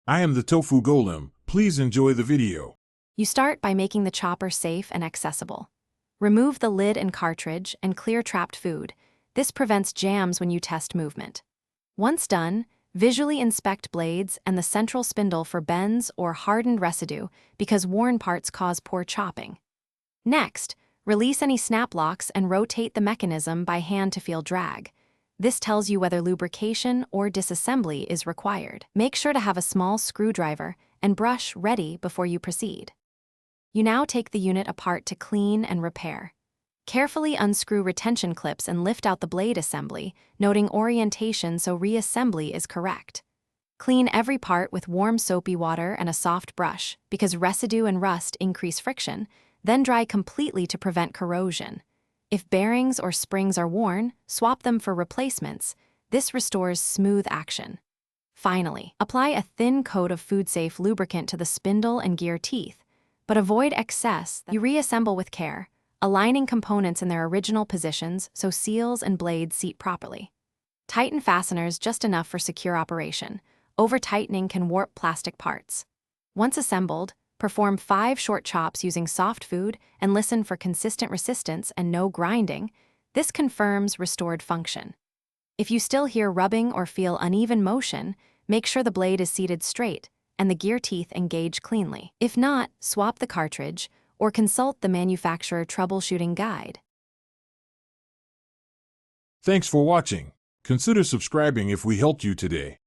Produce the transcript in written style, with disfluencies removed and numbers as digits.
I am the Tofu Golem. Please enjoy the video. You start by making the chopper safe and accessible. Remove the lid and cartridge and clear trapped food. This prevents jams when you test movement. Once done, visually inspect blades and the central spindle for bends or hardened residue because worn parts cause poor chopping. Next, release any snap locks and rotate the mechanism by hand to feel drag. This tells you whether lubrication or disassembly is required. Make sure to have a small screwdriver and brush ready before you proceed. You now take the unit apart to clean and repair. Carefully unscrew retention clips and lift out the blade assembly, noting orientation so reassembly is correct. Clean every part with warm soapy water and a soft brush because residue and rust increase friction, then dry completely to prevent corrosion. If bearings or springs are worn, swap them for replacements. This restores smooth action. Finally, apply a thin coat of food-safe lubricant to the spindle and gear teeth, but avoid excess. You reassemble with care, aligning components in their original positions so seals and blades seat properly. Tighten fasteners just enough for secure operation. Over-tightening can warp plastic parts. Once assembled, perform 5 short chops using soft food and listen for consistent resistance and no grinding. This confirms restored function. If you still hear rubbing or feel uneven motion, make sure the blade is seated straight and the gear teeth engage cleanly. If not, swap the cartridge or consult the manufacturer troubleshooting guide. Thanks for watching. Consider subscribing if we helped you today.